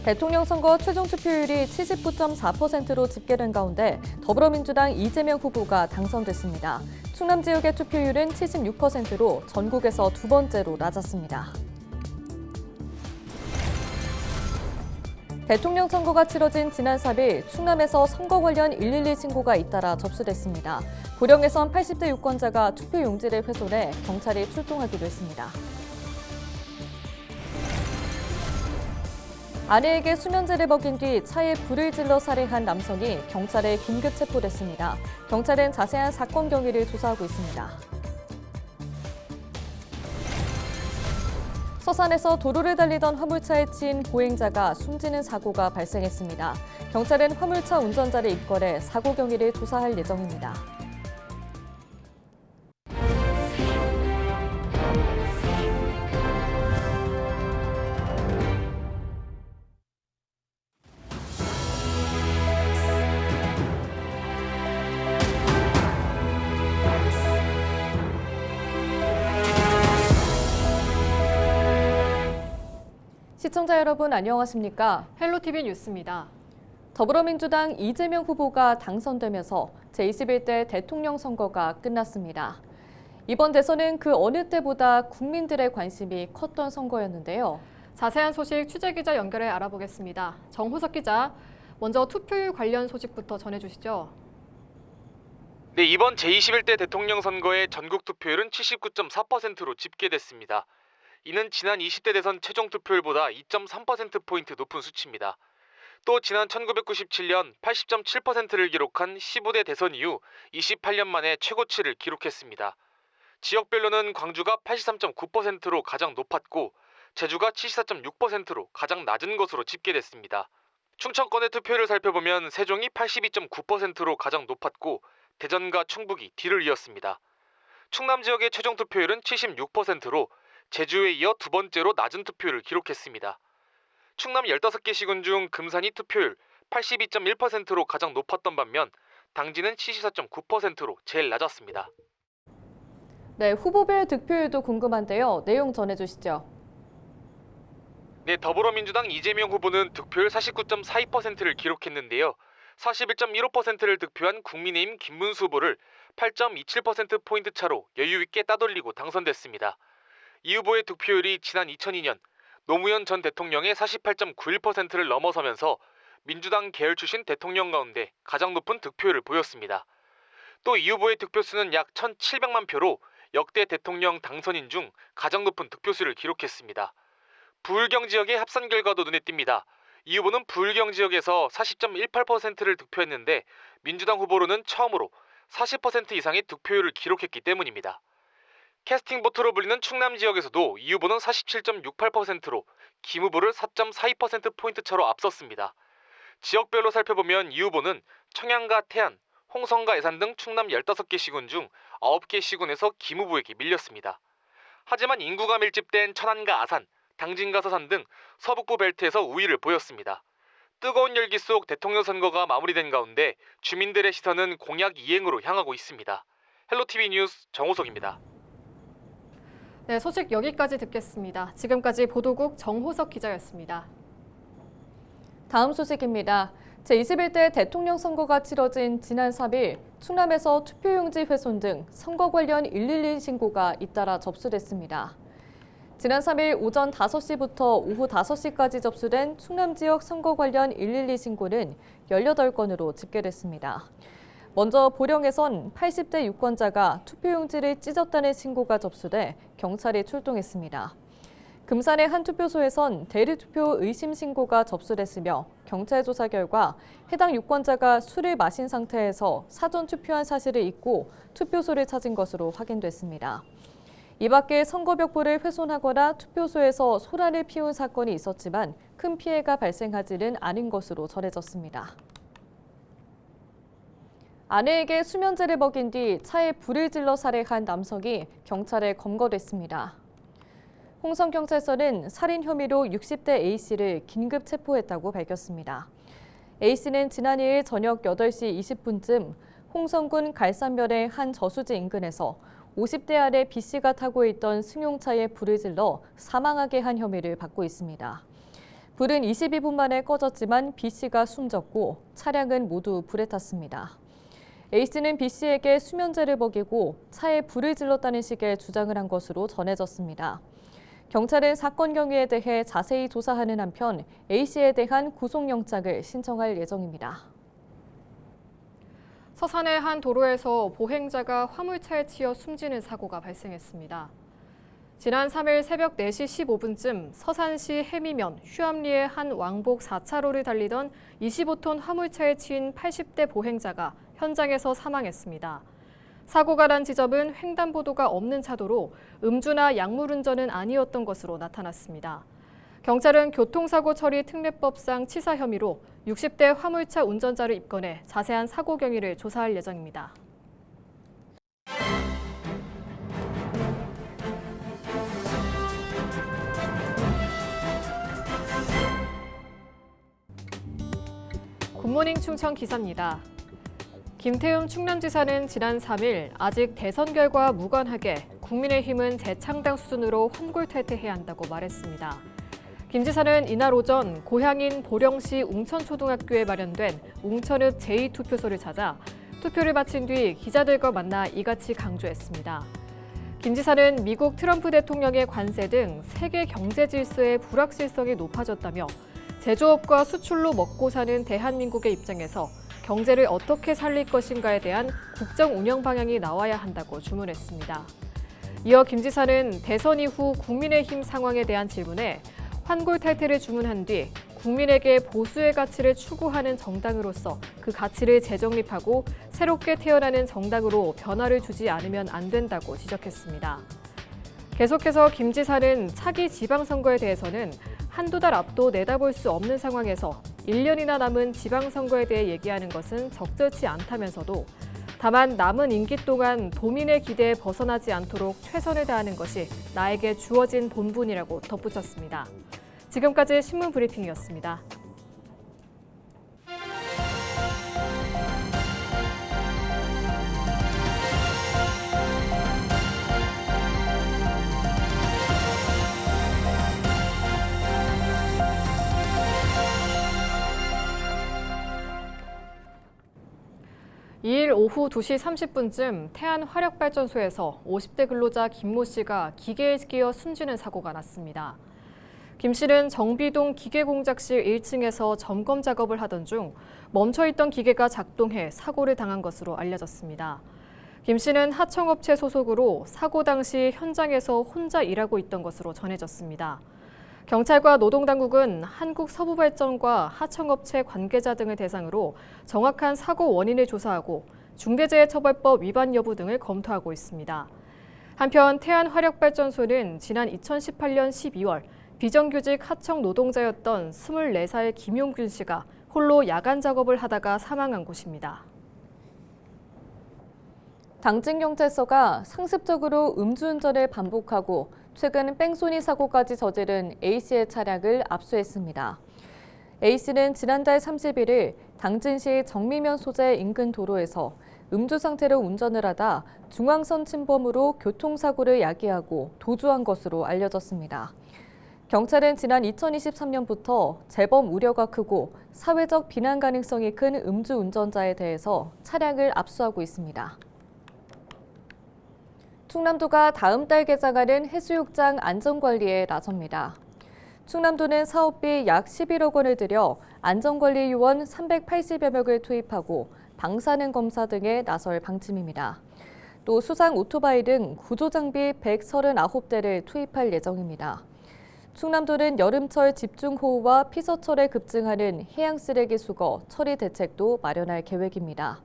대통령 선거 최종 투표율이 79.4%로 집계된 가운데 더불어민주당 이재명 후보가 당선됐습니다. 충남 지역의 투표율은 76%로 전국에서 두 번째로 낮았습니다. 대통령 선거가 치러진 지난 4일 충남에서 선거 관련 112 신고가 잇따라 접수됐습니다. 고령에선 80대 유권자가 투표 용지를 훼손해 경찰이 출동하기도 했습니다. 아내에게 수면제를 먹인 뒤 차에 불을 질러 살해한 남성이 경찰에 긴급 체포됐습니다. 경찰은 자세한 사건 경위를 조사하고 있습니다. 서산에서 도로를 달리던 화물차에 치인 보행자가 숨지는 사고가 발생했습니다. 경찰은 화물차 운전자를 입건해 사고 경위를 조사할 예정입니다. 시청자 여러분 안녕하십니까? 헬로티비 뉴스입니다. 더불어민주당 이재명 후보가 당선되면서 제21대 대통령 선거가 끝났습니다. 이번 대선은 그 어느 때보다 국민들의 관심이 컸던 선거였는데요. 자세한 소식 취재기자 연결해 알아보겠습니다. 정호석 기자, 먼저 투표율 관련 소식부터 전해주시죠. 네, 이번 제21대 대통령 선거의 전국 투표율은 79.4%로 집계됐습니다. 이는 지난 20대 대선 최종 투표율보다 2.3%포인트 높은 수치입니다. 또 지난 1997년 80.7%를 기록한 15대 대선 이후 28년 만에 최고치를 기록했습니다. 지역별로는 광주가 83.9%로 가장 높았고 제주가 74.6%로 가장 낮은 것으로 집계됐습니다. 충청권의 투표율을 살펴보면 세종이 82.9%로 가장 높았고 대전과 충북이 뒤를 이었습니다. 충남 지역의 최종 투표율은 76%로 제주에 이어 두 번째로 낮은 투표율을 기록했습니다. 충남 15개 시군 중 금산이 투표율 82.1%로 가장 높았던 반면 당진은 74.9%로 제일 낮았습니다. 네, 후보별 득표율도 궁금한데요. 내용 전해주시죠. 네, 더불어민주당 이재명 후보는 득표율 49.42%를 기록했는데요. 41.15%를 득표한 국민의힘 김문수 후보를 8.27%포인트 차로 여유 있게 따돌리고 당선됐습니다. 이 후보의 득표율이 지난 2002년 노무현 전 대통령의 48.91%를 넘어서면서 민주당 계열 출신 대통령 가운데 가장 높은 득표율을 보였습니다. 또 이 후보의 득표수는 약 1,700만 표로 역대 대통령 당선인 중 가장 높은 득표수를 기록했습니다. 부울경 지역의 합산 결과도 눈에 띕니다. 이 후보는 부울경 지역에서 40.18%를 득표했는데 민주당 후보로는 처음으로 40% 이상의 득표율을 기록했기 때문입니다. 캐스팅 보트로 불리는 충남 지역에서도 이 후보는 47.68%로 김 후보를 4.42%포인트 차로 앞섰습니다. 지역별로 살펴보면 이 후보는 청양과 태안, 홍성과 예산 등 충남 15개 시군 중 9개 시군에서 김 후보에게 밀렸습니다. 하지만 인구가 밀집된 천안과 아산, 당진과 서산 등 서북부 벨트에서 우위를 보였습니다. 뜨거운 열기 속 대통령 선거가 마무리된 가운데 주민들의 시선은 공약 이행으로 향하고 있습니다. 헬로티비 뉴스 정호석입니다. 네, 소식 여기까지 듣겠습니다. 지금까지 보도국 정호석 기자였습니다. 다음 소식입니다. 제21대 대통령 선거가 치러진 지난 3일 충남에서 투표용지 훼손 등 선거 관련 112 신고가 잇따라 접수됐습니다. 지난 3일 오전 5시부터 오후 5시까지 접수된 충남 지역 선거 관련 112 신고는 18건으로 집계됐습니다. 먼저 보령에선 80대 유권자가 투표용지를 찢었다는 신고가 접수돼 경찰이 출동했습니다. 금산의 한 투표소에선 대리투표 의심 신고가 접수됐으며 경찰 조사 결과 해당 유권자가 술을 마신 상태에서 사전 투표한 사실을 잊고 투표소를 찾은 것으로 확인됐습니다. 이 밖에 선거벽보를 훼손하거나 투표소에서 소란을 피운 사건이 있었지만 큰 피해가 발생하지는 않은 것으로 전해졌습니다. 아내에게 수면제를 먹인 뒤 차에 불을 질러 살해한 남성이 경찰에 검거됐습니다. 홍성경찰서는 살인 혐의로 60대 A씨를 긴급 체포했다고 밝혔습니다. A씨는 지난 2일 저녁 8시 20분쯤 홍성군 갈산면의 한 저수지 인근에서 50대 아래 B씨가 타고 있던 승용차에 불을 질러 사망하게 한 혐의를 받고 있습니다. 불은 22분 만에 꺼졌지만 B씨가 숨졌고 차량은 모두 불에 탔습니다. A씨는 B씨에게 수면제를 먹이고 차에 불을 질렀다는 식의 주장을 한 것으로 전해졌습니다. 경찰은 사건 경위에 대해 자세히 조사하는 한편 A씨에 대한 구속영장을 신청할 예정입니다. 서산의 한 도로에서 보행자가 화물차에 치여 숨지는 사고가 발생했습니다. 지난 3일 새벽 4시 15분쯤 서산시 해미면 휴암리의 한 왕복 4차로를 달리던 25톤 화물차에 치인 80대 보행자가 현장에서 사망했습니다. 사고가 난 지점은 횡단보도가 없는 차도로 음주나 약물운전은 아니었던 것으로 나타났습니다. 경찰은 교통사고 처리 특례법상 치사 혐의로 60대 화물차 운전자를 입건해 자세한 사고 경위를 조사할 예정입니다. 굿모닝 충청 기사입니다. 김태흠 충남지사는 지난 3일 아직 대선 결과와 무관하게 국민의힘은 재창당 수준으로 환골탈퇴해야 한다고 말했습니다. 김 지사는 이날 오전 고향인 보령시 웅천초등학교에 마련된 웅천읍 제2투표소를 찾아 투표를 마친 뒤 기자들과 만나 이같이 강조했습니다. 김 지사는 미국 트럼프 대통령의 관세 등 세계 경제 질서의 불확실성이 높아졌다며 제조업과 수출로 먹고 사는 대한민국의 입장에서 경제를 어떻게 살릴 것인가에 대한 국정 운영 방향이 나와야 한다고 주문했습니다. 이어 김 지사는 대선 이후 국민의힘 상황에 대한 질문에 환골탈퇴를 주문한 뒤 국민에게 보수의 가치를 추구하는 정당으로서 그 가치를 재정립하고 새롭게 태어나는 정당으로 변화를 주지 않으면 안 된다고 지적했습니다. 계속해서 김 지사는 차기 지방선거에 대해서는 한두 달 앞도 내다볼 수 없는 상황에서 1년이나 남은 지방선거에 대해 얘기하는 것은 적절치 않다면서도 다만 남은 임기 동안 도민의 기대에 벗어나지 않도록 최선을 다하는 것이 나에게 주어진 본분이라고 덧붙였습니다. 지금까지 신문 브리핑이었습니다. 이일 오후 2시 30분쯤 태안화력발전소에서 50대 근로자 김모 씨가 기계에 끼어 숨지는 사고가 났습니다. 김 씨는 정비동 기계공작실 1층에서 점검 작업을 하던 중 멈춰있던 기계가 작동해 사고를 당한 것으로 알려졌습니다. 김 씨는 하청업체 소속으로 사고 당시 현장에서 혼자 일하고 있던 것으로 전해졌습니다. 경찰과 노동당국은 한국서부발전과 하청업체 관계자 등을 대상으로 정확한 사고 원인을 조사하고 중대재해처벌법 위반 여부 등을 검토하고 있습니다. 한편 태안화력발전소는 지난 2018년 12월 비정규직 하청 노동자였던 24살 김용균 씨가 홀로 야간 작업을 하다가 사망한 곳입니다. 당진경찰서가 상습적으로 음주운전을 반복하고 최근 뺑소니 사고까지 저지른 A씨의 차량을 압수했습니다. A씨는 지난달 31일 당진시 정미면 소재 인근 도로에서 음주 상태로 운전을 하다 중앙선 침범으로 교통사고를 야기하고 도주한 것으로 알려졌습니다. 경찰은 지난 2023년부터 재범 우려가 크고 사회적 비난 가능성이 큰 음주운전자에 대해서 차량을 압수하고 있습니다. 충남도가 다음 달 개장하는 해수욕장 안전관리에 나섭니다. 충남도는 사업비 약 11억 원을 들여 안전관리 요원 380여 명을 투입하고 방사능 검사 등에 나설 방침입니다. 또 수상 오토바이 등 구조장비 139대를 투입할 예정입니다. 충남도는 여름철 집중호우와 피서철에 급증하는 해양쓰레기 수거, 처리 대책도 마련할 계획입니다.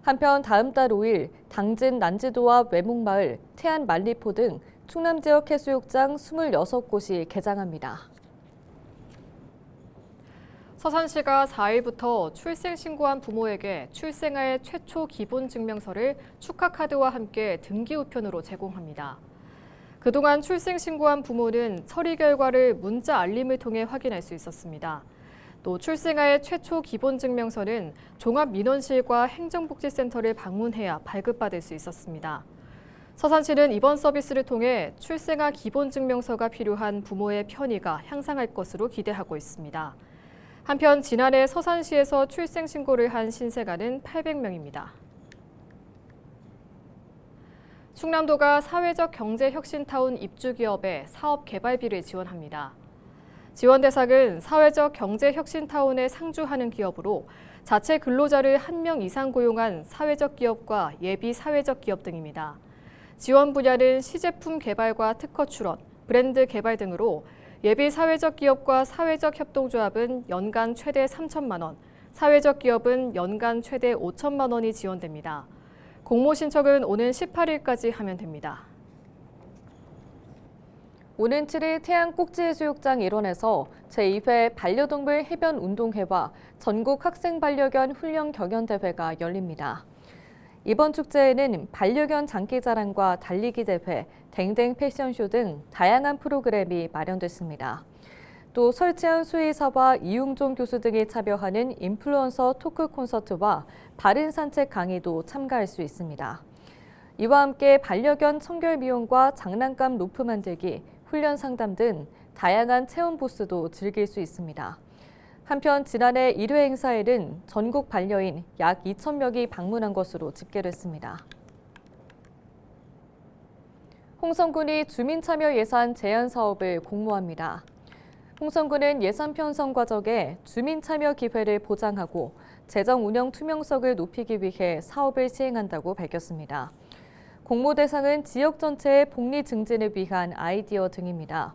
한편 다음 달 5일 당진 난지도와 외목마을, 태안 만리포 등 충남 지역 해수욕장 26곳이 개장합니다. 서산시가 4일부터 출생 신고한 부모에게 출생아의 최초 기본 증명서를 축하카드와 함께 등기 우편으로 제공합니다. 그동안 출생 신고한 부모는 처리 결과를 문자 알림을 통해 확인할 수 있었습니다. 또 출생아의 최초 기본 증명서는 종합민원실과 행정복지센터를 방문해야 발급받을 수 있었습니다. 서산시는 이번 서비스를 통해 출생아 기본증명서가 필요한 부모의 편의가 향상할 것으로 기대하고 있습니다. 한편 지난해 서산시에서 출생신고를 한 신생아는 800명입니다. 충남도가 사회적 경제혁신타운 입주기업에 사업 개발비를 지원합니다. 지원 대상은 사회적 경제혁신타운에 상주하는 기업으로 자체 근로자를 1명 이상 고용한 사회적 기업과 예비 사회적 기업 등입니다. 지원 분야는 시제품 개발과 특허 출원, 브랜드 개발 등으로 예비 사회적 기업과 사회적 협동조합은 연간 최대 3천만 원, 사회적 기업은 연간 최대 5천만 원이 지원됩니다. 공모 신청은 오는 18일까지 하면 됩니다. 오는 7일 태안꼭지해수욕장 일원에서 제2회 반려동물 해변 운동회와 전국 학생 반려견 훈련 경연대회가 열립니다. 이번 축제에는 반려견 장기자랑과 달리기 대회, 댕댕 패션쇼 등 다양한 프로그램이 마련됐습니다. 또 설치현 수의사와 이웅종 교수 등이 참여하는 인플루언서 토크 콘서트와 바른 산책 강의도 참가할 수 있습니다. 이와 함께 반려견 청결 미용과 장난감 로프 만들기, 훈련 상담 등 다양한 체험 부스도 즐길 수 있습니다. 한편 지난해 1회 행사에는 전국 반려인 약 2,000명이 방문한 것으로 집계됐습니다. 홍성군이 주민참여 예산 제한 사업을 공모합니다. 홍성군은 예산 편성 과정에 주민참여 기회를 보장하고 재정 운영 투명성을 높이기 위해 사업을 시행한다고 밝혔습니다. 공모 대상은 지역 전체의 복리 증진을 위한 아이디어 등입니다.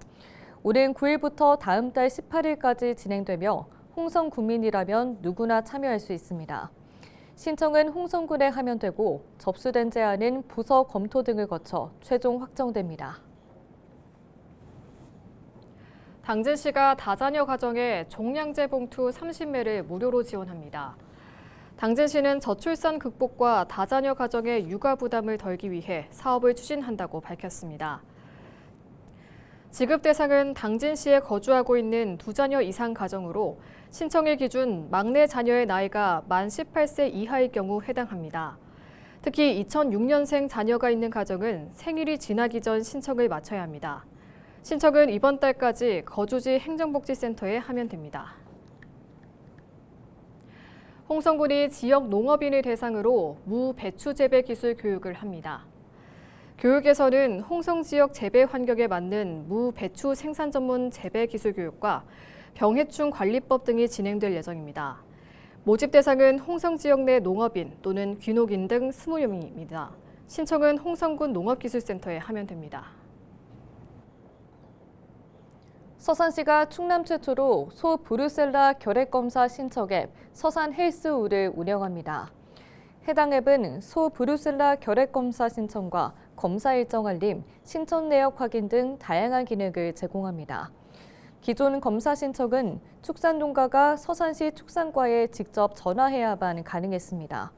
오는 9일부터 다음 달 18일까지 진행되며 홍성 구민이라면 누구나 참여할 수 있습니다. 신청은 홍성군에 하면 되고 접수된 제안은 부서 검토 등을 거쳐 최종 확정됩니다. 당진시가 다자녀 가정에 종량제 봉투 30매를 무료로 지원합니다. 당진시는 저출산 극복과 다자녀 가정의 육아 부담을 덜기 위해 사업을 추진한다고 밝혔습니다. 지급 대상은 당진시에 거주하고 있는 2자녀 이상 가정으로 신청일 기준 막내 자녀의 나이가 만 18세 이하일 경우 해당합니다. 특히 2006년생 자녀가 있는 가정은 생일이 지나기 전 신청을 마쳐야 합니다. 신청은 이번 달까지 거주지 행정복지센터에 하면 됩니다. 홍성군이 지역 농업인을 대상으로 무 배추 재배 기술 교육을 합니다. 교육에서는 홍성 지역 재배 환경에 맞는 무 배추 생산 전문 재배 기술 교육과 병해충 관리법 등이 진행될 예정입니다. 모집 대상은 홍성 지역 내 농업인 또는 귀농인 등 20명입니다. 신청은 홍성군 농업기술센터에 하면 됩니다. 서산시가 충남 최초로 소 브루셀라 결핵 검사 신청 앱 서산 헬스우를 운영합니다. 해당 앱은 소 브루셀라 결핵 검사 신청과 검사 일정 알림, 신청 내역 확인 등 다양한 기능을 제공합니다. 기존 검사 신청은 축산농가가 서산시 축산과에 직접 전화해야만 가능했습니다.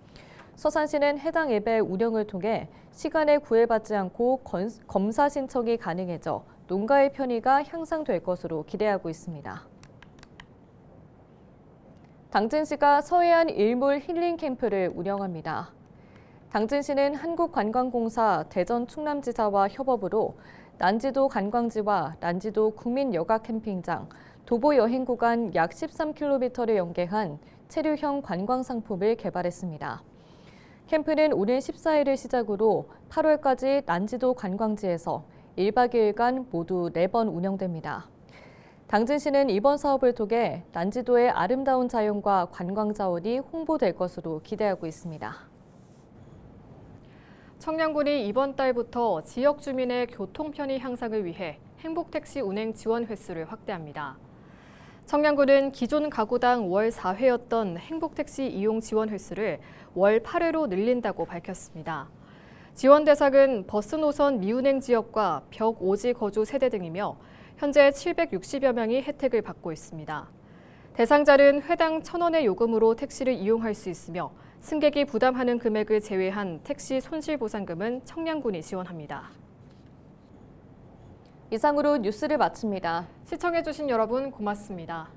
서산시는 해당 앱의 운영을 통해 시간에 구애받지 않고 검사 신청이 가능해져 농가의 편의가 향상될 것으로 기대하고 있습니다. 당진시가 서해안 일몰 힐링 캠프를 운영합니다. 당진시는 한국관광공사 대전 충남지사와 협업으로 난지도 관광지와 난지도 국민여가 캠핑장, 도보 여행 구간 약 13km를 연계한 체류형 관광 상품을 개발했습니다. 캠프는 오는 14일을 시작으로 8월까지 난지도 관광지에서 1박 2일간 모두 4번 운영됩니다. 당진시는 이번 사업을 통해 난지도의 아름다운 자연과 관광 자원이 홍보될 것으로 기대하고 있습니다. 청량군이 이번 달부터 지역 주민의 교통 편의 향상을 위해 행복택시 운행 지원 횟수를 확대합니다. 청량군은 기존 가구당 월 4회였던 행복택시 이용 지원 횟수를 월 8회로 늘린다고 밝혔습니다. 지원 대상은 버스 노선 미운행 지역과 벽 오지 거주 세대 등이며 현재 760여 명이 혜택을 받고 있습니다. 대상자는 회당 1,000원의 요금으로 택시를 이용할 수 있으며 승객이 부담하는 금액을 제외한 택시 손실보상금은 청량군이 지원합니다. 이상으로 뉴스를 마칩니다. 시청해주신 여러분 고맙습니다.